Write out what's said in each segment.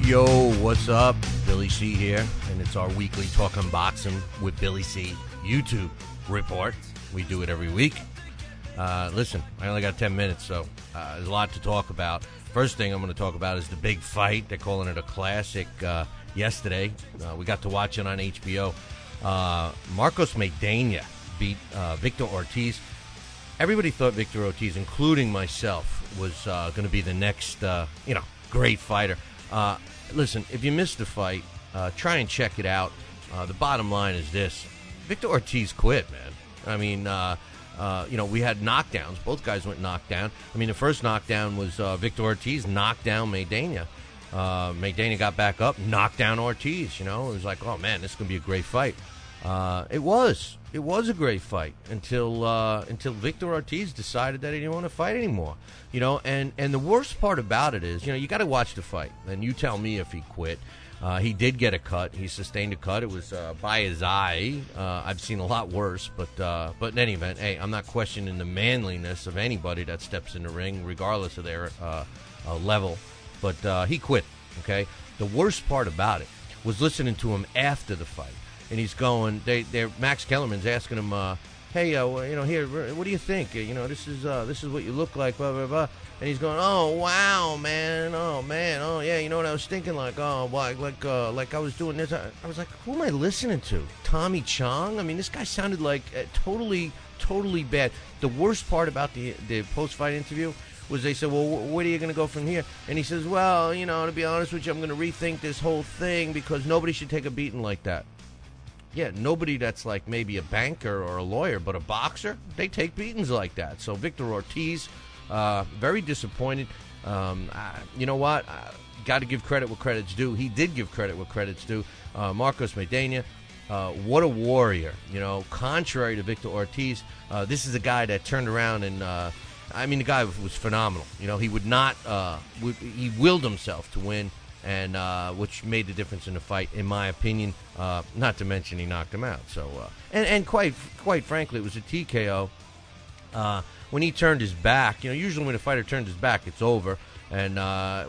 Yo, what's up? Billy C here, and it's our weekly Talkin' Boxing with Billy C YouTube report. We do it every week. Listen, I only got 10 minutes, so there's a lot to talk about. First thing I'm going to talk about is the big fight. They're calling it a classic yesterday. We got to watch it on HBO. Marcos Maidana beat Victor Ortiz. Everybody thought Victor Ortiz, including myself, was going to be the next, great fighter. Listen, if you missed the fight, try and check it out. The bottom line is this. Victor Ortiz quit, man. I mean, we had knockdowns. Both guys went knockdown. I mean, the first knockdown was Victor Ortiz knocked down Maidana. Maidana got back up, knocked down Ortiz. It was like, oh, man, this is going to be a great fight. It was a great fight until Victor Ortiz decided that he didn't want to fight anymore. And the worst part about it is, you got to watch the fight, and you tell me if he quit. He did get a cut. He sustained a cut. It was by his eye. I've seen a lot worse, but in any event, hey, I'm not questioning the manliness of anybody that steps in the ring, regardless of their level. But he quit. Okay. The worst part about it was listening to him after the fight. And he's going. Max Kellerman's asking him, "Hey, here, what do you think? This is what you look like, blah blah blah." And he's going, "Oh wow, man, oh yeah, you know what I was thinking? Like I was doing this. I was like, who am I listening to? Tommy Chong? I mean, this guy sounded like totally bad. The worst part about the post-fight interview was they said, well, where are you going to go from here? And he says, well, to be honest with you, I'm going to rethink this whole thing because nobody should take a beating like that. Yeah, nobody that's like maybe a banker or a lawyer, but a boxer, they take beatings like that. So Victor Ortiz, very disappointed. You know what? Got to give credit where credit's due. He did give credit where credit's due. Marcos Maidana, what a warrior. Contrary to Victor Ortiz, this is a guy that turned around and, the guy was phenomenal. He would not, he willed himself to win. And which made the difference in the fight, in my opinion. Not to mention he knocked him out. So and quite frankly, it was a TKO. When he turned his back, usually when a fighter turns his back, it's over. And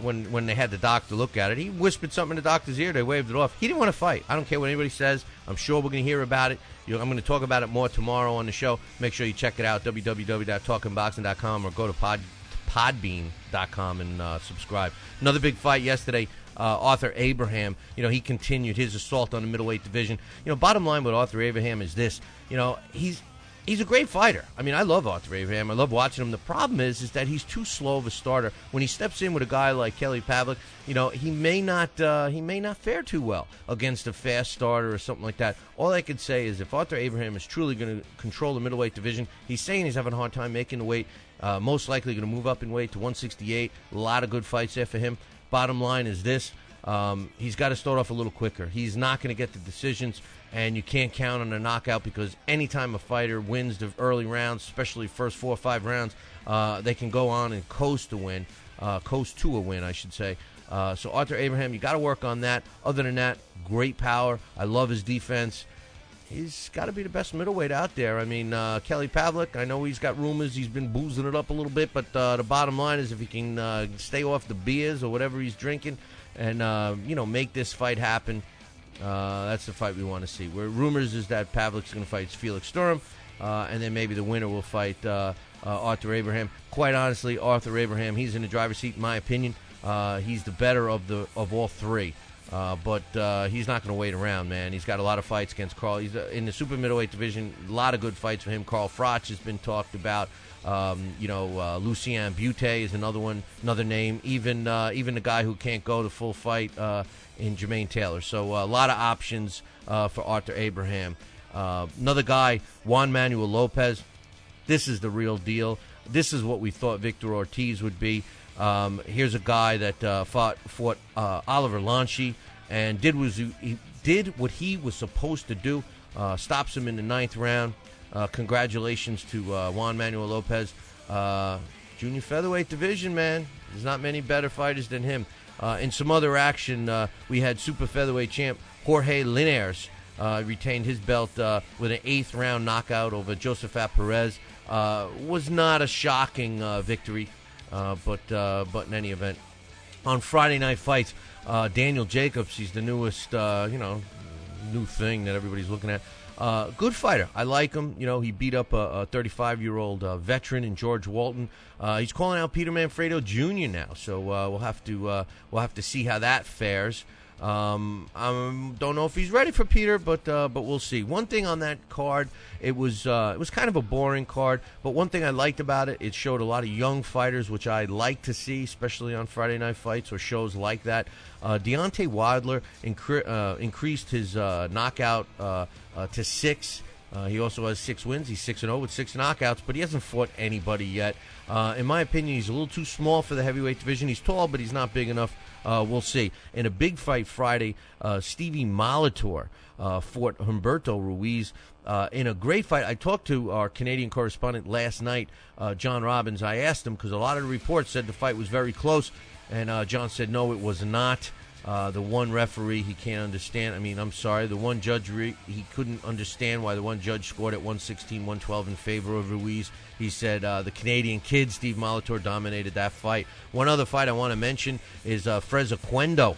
when they had the doctor look at it, he whispered something in the doctor's ear. They waved it off. He didn't want to fight. I don't care what anybody says. I'm sure we're going to hear about it. I'm going to talk about it more tomorrow on the show. Make sure you check it out, www.talkinboxing.com, or go to podbean.com and subscribe. Another big fight yesterday. Arthur Abraham, he continued his assault on the middleweight division. Bottom line with Arthur Abraham is this. He's a great fighter. I mean, I love Arthur Abraham. I love watching him. The problem is that he's too slow of a starter. When he steps in with a guy like Kelly Pavlik, he may not fare too well against a fast starter or something like that. All I can say is if Arthur Abraham is truly going to control the middleweight division, he's saying he's having a hard time making the weight. Most likely going to move up in weight to 168. A lot of good fights there for him. Bottom line is this. He's got to start off a little quicker. He's not going to get the decisions, and you can't count on a knockout because anytime a fighter wins the early rounds, especially first 4 or 5 rounds, they can go on and coast to a win, I should say. So Arthur Abraham, you got to work on that. Other than that, great power. I love his defense. He's got to be the best middleweight out there. I mean, Kelly Pavlik, I know he's got rumors he's been boozing it up a little bit, but the bottom line is if he can stay off the beers or whatever he's drinking and, make this fight happen, that's the fight we want to see. Where rumors is that Pavlik's going to fight Felix Sturm, and then maybe the winner will fight Arthur Abraham. Quite honestly, Arthur Abraham, he's in the driver's seat, in my opinion. He's the better of all three. But he's not going to wait around, man. He's got a lot of fights against Carl. He's in the super middleweight division. A lot of good fights for him. Carl Froch has been talked about. Lucien Butte is another name. Even the guy who can't go to full fight in Jermaine Taylor. So a lot of options for Arthur Abraham. Another guy, Juan Manuel Lopez. This is the real deal. This is what we thought Victor Ortiz would be. Here's a guy that fought Oliver Lanchi and did what he was supposed to do. Stops him in the 9th round. Congratulations to Juan Manuel Lopez. Junior featherweight division, man. There's not many better fighters than him. In some other action, we had super featherweight champ Jorge Linares retained his belt with an 8th round knockout over Josephat Perez. Was not a shocking victory, but in any event, on Friday Night Fights. Daniel Jacobs, he's the newest, new thing that everybody's looking at. Good fighter. I like him. He beat up a 35-year-old veteran in George Walton. He's calling out Peter Manfredo Jr. now, so we'll have to see how that fares. I don't know if he's ready for Peter, but we'll see. One thing on that card, it was kind of a boring card, but one thing I liked about it, it showed a lot of young fighters, which I like to see, especially on Friday Night Fights or shows like that. Deontay Wilder increased his knockout to 6. He also has 6 wins. He's 6-0 with 6 knockouts, but he hasn't fought anybody yet. In my opinion, he's a little too small for the heavyweight division. He's tall, but he's not big enough. We'll see. In a big fight Friday, Stevie Molitor fought Humberto Ruiz in a great fight. I talked to our Canadian correspondent last night, John Robbins. I asked him because a lot of the reports said the fight was very close, and John said no, it was not. The one referee, he can't understand. I mean, I'm sorry. The one judge, he couldn't understand why the one judge scored at 116-112 in favor of Ruiz. He said the Canadian kid, Steve Molitor, dominated that fight. One other fight I want to mention is Freza Cuendo.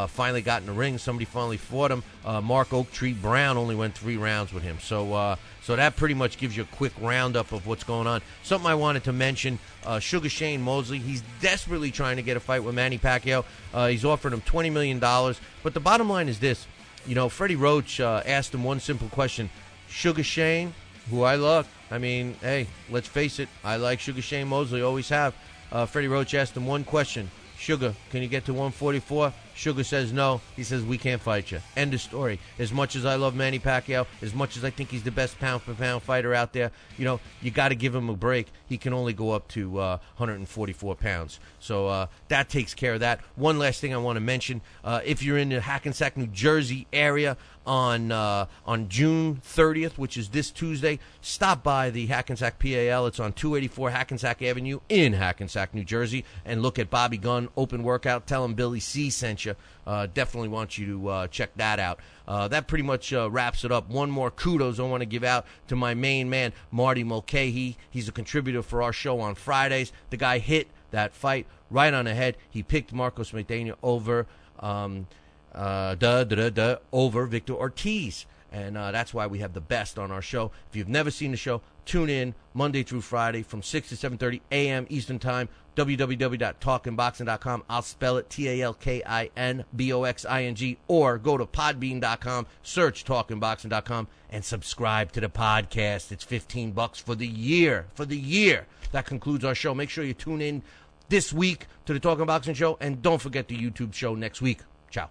Finally got in the ring. Somebody finally fought him. Mark Oaktree Brown only went 3 rounds with him. So that pretty much gives you a quick roundup of what's going on. Something I wanted to mention, Sugar Shane Mosley, he's desperately trying to get a fight with Manny Pacquiao. He's offered him $20 million. But the bottom line is this. Freddie Roach asked him one simple question. Sugar Shane, who I love, I mean, hey, let's face it, I like Sugar Shane Mosley, always have. Freddie Roach asked him one question. Sugar, can you get to 144? Sugar says no. He says, we can't fight you. End of story. As much as I love Manny Pacquiao, as much as I think he's the best pound-for-pound fighter out there, you got to give him a break. He can only go up to 144 pounds. So that takes care of that. One last thing I want to mention. If you're in the Hackensack, New Jersey area on June 30th, which is this Tuesday, stop by the Hackensack PAL. It's on 284 Hackensack Avenue in Hackensack, New Jersey, and look at Bobby Gunn Open Workout. Tell him Billy C sent you. Definitely want you to check that out. That pretty much wraps it up. One more kudos I want to give out to my main man, Marty Mulcahy. He's a contributor for our show on Fridays. The guy hit that fight right on the head. He picked Marcos Maidana over over Victor Ortiz. And that's why we have the best on our show. If you've never seen the show, tune in Monday through Friday from 6 to 7:30 a.m. Eastern Time, www.talkinboxing.com. I'll spell it TALKINBOXING, or go to podbean.com, search talkinboxing.com, and subscribe to the podcast. It's $15 for the year. That concludes our show. Make sure you tune in this week to the Talking Boxing Show, and don't forget the YouTube show next week. Ciao.